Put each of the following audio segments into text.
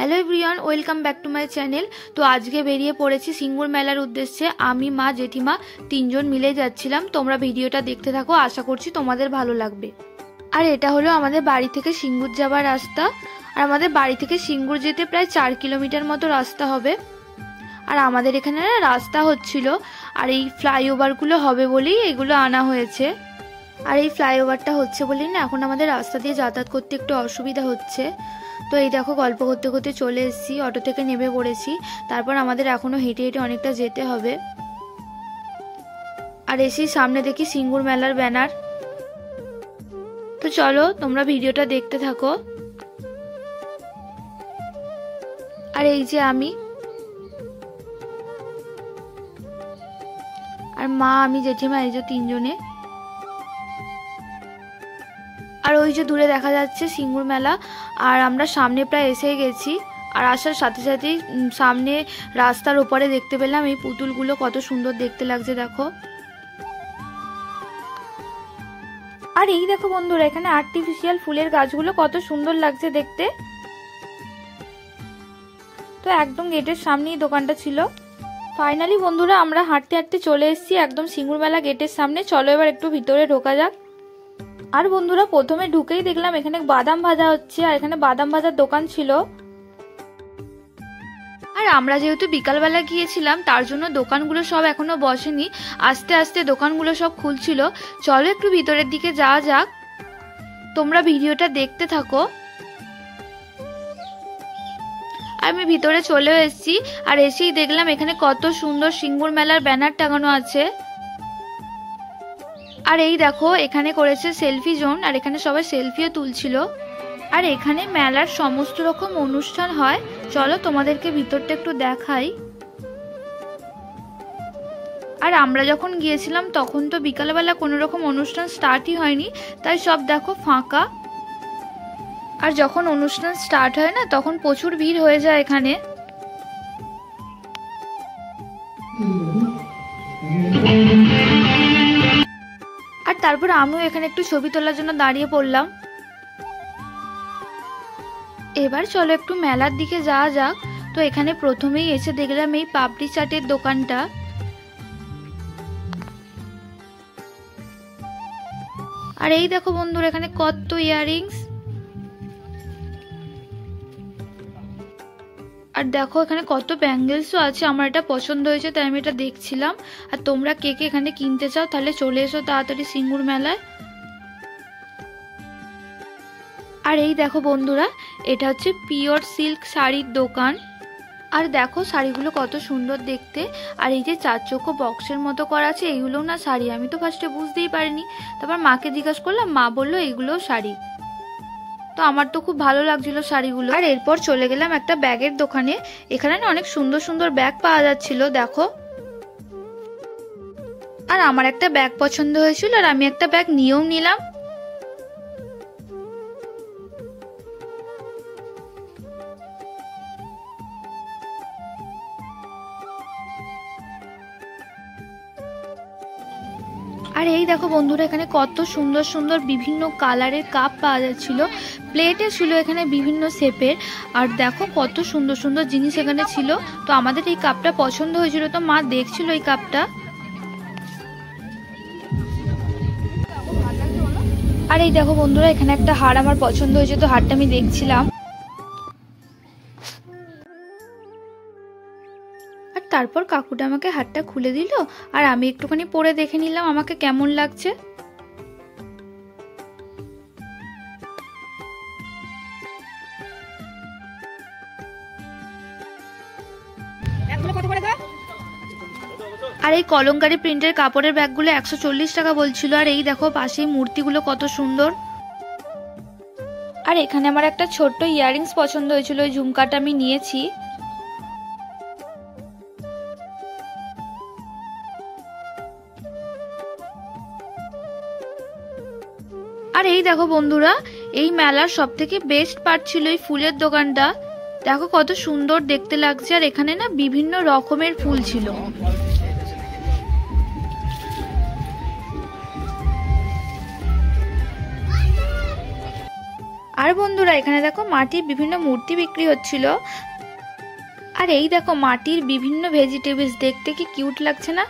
Hello everyone, welcome back to my channel. তো আজকে বেরিয়ে পড়েছি সিঙ্গুর মেলার উদ্দেশ্যে। আমি, মা, জেঠিমা তিনজন মিলে যাচ্ছিলাম। তোমরা ভিডিওটা দেখতে থাকো, আশা করছি তোমাদের ভালো লাগবে। আর এটা হলো আমাদের বাড়ি থেকে সিঙ্গুর যাবার রাস্তা। আর আমাদের বাড়ি থেকে সিঙ্গুর যেতে প্রায় 4 কিলোমিটার মতো রাস্তা হবে। আর আমাদের এখানে রাস্তা হচ্ছিল, আর এই ফ্লাইওভারগুলো হবে বলেই এগুলো আনা হয়েছে। আর এই ফ্লাইওভারটা হচ্ছে বলেই না এখন আমাদের রাস্তা দিয়ে যাতায়াত করতে একটু অসুবিধা হচ্ছে। তো এই দেখো, গল্প করতে করতে চলে এসেছি, অটো থেকে নেমে পড়েছি। তারপর আমাদের এখনো হেঁটে হেঁটে অনেকটা যেতে হবে। আর এসি সামনে দেখি সিঙ্গুর মেলার ব্যানার। তো চলো তোমরা ভিডিওটা দেখতে থাকো। আর এই যে আমি, আর মা, আমি, জেঠিমা, এই যে তিনজনে। আর ওই যে দূরে দেখা যাচ্ছে সিঙ্গুর মেলা। আর আমরা সামনে প্রায় এসে গেছি। আর আসার সাথে সাথেই সামনে রাস্তার ওপরে দেখতে পেলাম এই পুতুলগুলো, কত সুন্দর দেখতে লাগছে দেখো। আর এই দেখো বন্ধুরা, এখানে আর্টিফিশিয়াল ফুলের গাছগুলো কত সুন্দর লাগছে দেখতে। তো একদম গেটের সামনেই দোকানটা ছিল। ফাইনালি বন্ধুরা আমরা হাঁটতে হাঁটতে চলে এসেছি একদম সিঙ্গুর মেলা গেটের সামনে। চলো এবার একটু ভিতরে ঢোকা যাক। আর বন্ধুরা প্রথমে ঢুকেই দেখলাম এখানে বাদাম ভাজা হচ্ছে, আর এখানে বাদাম ভাজার দোকান ছিল। আর আমরা যেহেতু বিকালবেলা গিয়েছিলাম তার জন্য দোকানগুলো সব এখনো বসেনি, আস্তে আস্তে দোকানগুলো সব খুলছিল। চলো একটু ভিতরের দিকে যাওয়া যাক, তোমরা ভিডিওটা দেখতে থাকো। আমি ভিতরে চলে এসেছি, আর এসেই দেখলাম এখানে কত সুন্দর সিঙ্গুর মেলার ব্যানার টাঙানো আছে। আর এই দেখো এখানে করেছে সেলফি জোন, আর এখানে সবাই সেলফিও তুলছিল। আর এখানে মেলার সমস্ত রকম অনুষ্ঠান হয়। চলো তোমাদেরকে ভিতরটা একটু দেখাই। আর আমরা যখন গিয়েছিলাম তখন তো বিকালবেলা কোনো রকম অনুষ্ঠান স্টার্টই হয়নি, তাই সব দেখো ফাঁকা। আর যখন অনুষ্ঠান স্টার্ট হয় না তখন প্রচুর ভিড় হয়ে যায় এখানে। আর তারপর আমিও এখানে একটু ছবি তোলার জন্য দাঁড়িয়ে পড়লাম। এবার চলো একটু মেলার দিকে যাওয়া যাক। তো এখানে প্রথমেই এসে দেখলাম এই পাপড়ি চাটের দোকানটা। আর এই দেখো বন্ধুরা এখানে কত ইয়াররিংস। আর দেখো এখানে কত ব্যাঙ্গেলসও আছে, আমার এটা পছন্দ হয়েছে তাই আমি এটা দেখছিলাম। আর তোমরা কে কে এখানে কিনতে চাও তাহলে চলে এসো তাড়াতাড়ি সিঙ্গুর মেলায়। আর এই দেখো বন্ধুরা, এটা হচ্ছে পিওর সিল্ক শাড়ির দোকান। আর দেখো শাড়িগুলো কত সুন্দর দেখতে। আর এই যে 4 চৌকো বক্সের মতো করা আছে, এইগুলো না শাড়ি। আমি তো ফার্স্টে বুঝতেই পারিনি, তারপর মাকে জিজ্ঞাসা করলাম, মা বললো এইগুলো শাড়ি। তো আমার তো খুব ভালো লাগছিল শাড়িগুলো। আর এরপর চলে গেলাম একটা ব্যাগের দোকানে। এখানে না অনেক সুন্দর সুন্দর ব্যাগ পাওয়া যাচ্ছিল দেখো। আর আমার একটা ব্যাগ পছন্দ হয়েছিল, আর আমি একটা ব্যাগ নিয়েও নিলাম। আর এই দেখো বন্ধুরা, এখানে কত সুন্দর সুন্দর বিভিন্ন কালারের কাপ পাওয়া যাচ্ছিল। প্লেটে ছিল এখানে বিভিন্ন শেপের। আর দেখো কত সুন্দর সুন্দর জিনিস এখানে ছিল। তো আমাদের এই কাপটা পছন্দ হয়েছিল, তো মা দেখছিল এই কাপটা। আর এই দেখো বন্ধুরা, এখানে একটা হার আমার পছন্দ হয়েছে, তো হারটা আমি দেখছিলাম। আর তারপর কাকুটা আমাকে হারটা খুলে দিল, আর আমি একটুখানি পরে দেখে নিলাম আমাকে কেমন লাগছে। আর এই কলমকারী প্রিন্টের কাপড়ের ব্যাগগুলো 140 টাকা বলছিল। আর এই দেখো পাশেই মূর্তিগুলো কত সুন্দর। আর এখানে আমার একটা ছোট্ট ইয়াররিংস পছন্দ হয়েছিল, ওই ঝুমকাটা আমি নিয়েছি। আর এই দেখো বন্ধুরা, এই মেলার সব থেকে বেস্ট পার্ট ছিল এই ফুলের দোকানটা। দেখো কত সুন্দর দেখতে লাগছে। আর এখানে না বিভিন্ন রকমের ফুল ছিল। আর বন্ধুরা এখানে দেখো মাটির বিভিন্ন মূর্তি বিক্রি হচ্ছিল। আর এই দেখো মাটির বিভিন্ন ভেজিটেবলস, দেখতে কি কিউট লাগছে না?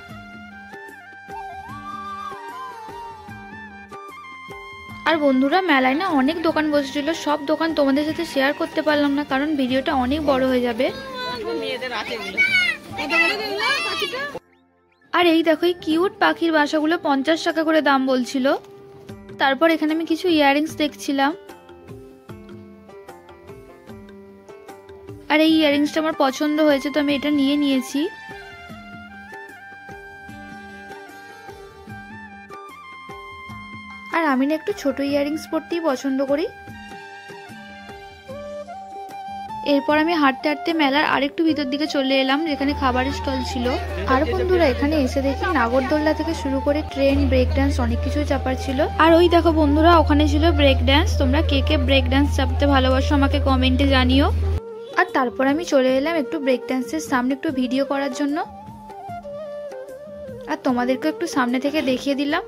আর বন্ধুরা মেলায় না অনেক দোকান বসেছিল, সব দোকান তোমাদের সাথে শেয়ার করতে পারলাম না কারণ ভিডিওটা অনেক বড় হয়ে যাবে। আর এই দেখো এই কিউট পাখির বাসাগুলো 50 টাকা করে দাম বলছিল। তারপর এখানে আমি কিছু ইয়াররিংস দেখছিলাম। আর এই ইয়াররিংসটা আমার পছন্দ হয়েছে, তো আমি এটা নিয়ে নিয়েছি। আর আমি না একটু ছোট ইয়াররিংস পরতেই পছন্দ করি। এরপর আমি হাঁটতে হাঁটতে মেলার আরেকটু ভিতর দিকে চলে এলাম, যেখানে খাবারের স্টল ছিল। আর বন্ধুরা এখানে এসে দেখি নাগরদোল্লা থেকে শুরু করে ট্রেন, ব্রেক ডান্স অনেক কিছুই চাপার ছিল। আর ওই দেখো বন্ধুরা ওখানে ছিল ব্রেক ডান্স। তোমরা কে কে ব্রেক ডান্স চাপতে ভালোবাসো আমাকে কমেন্টে জানিও। আর তারপর আমি চলে এলাম একটু ব্রেক ডান্সের সামনে একটু ভিডিও করার জন্য। আর তোমাদেরকে একটু সামনে থেকে দেখিয়ে দিলাম।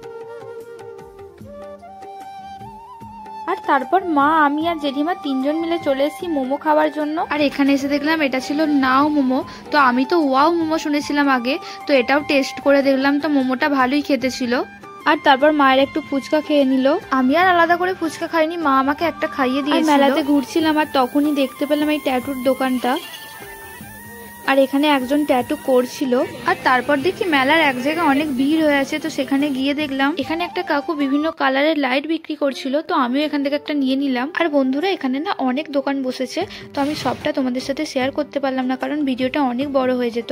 আর তারপর মা, আমি আর জেঠিমা 3 জন মিলে চলে এসেছি মোমো খাওয়ার জন্য। আর এখানে এসে দেখলাম এটা ছিল নাও মোমো। তো আমি তো ওয়াও মোমো শুনেছিলাম আগে, তো এটাও টেস্ট করে দেখলাম, তো মোমোটা ভালোই খেতে ছিল। আর তারপর মায়ের একটু ফুচকা খেয়ে নিল। আমি আর আলাদা করে ফুচকা খাইনি, মা আমাকে একটা খাইয়ে দিয়েছিল। মেলাতে ঘুরছিলাম আর তখনই দেখতে পেলাম এই ট্যাটুর দোকানটা। আর এখানে একজন ট্যাটু করছিল। আর তারপর দেখি মেলার এক জায়গায় অনেক ভিড় হয়ে আছে, তো সেখানে গিয়ে দেখলাম এখানে একটা কাকু বিভিন্ন কালারের লাইট বিক্রি করছিল, তো আমিও এখান থেকে একটা নিয়ে নিলাম। আর বন্ধুরা এখানে না অনেক দোকান বসেছে, তো আমি সবটা তোমাদের সাথে শেয়ার করতে পারলাম না কারণ ভিডিওটা অনেক বড় হয়ে যেত।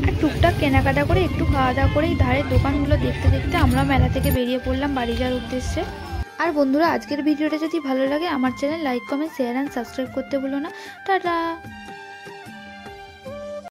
আর টুকটাক কেনাকাটা করে একটু খাওয়া দাওয়া করে এই ধারের দোকানগুলো দেখতে দেখতে আমরা মেলা থেকে বেরিয়ে পড়লাম বাড়ি যাওয়ার উদ্দেশ্যে। আর বন্ধুরা আজকের ভিডিওটা যদি ভালো লাগে আমার channel like, comment, share and subscribe করতে ভুলো না। টাটা।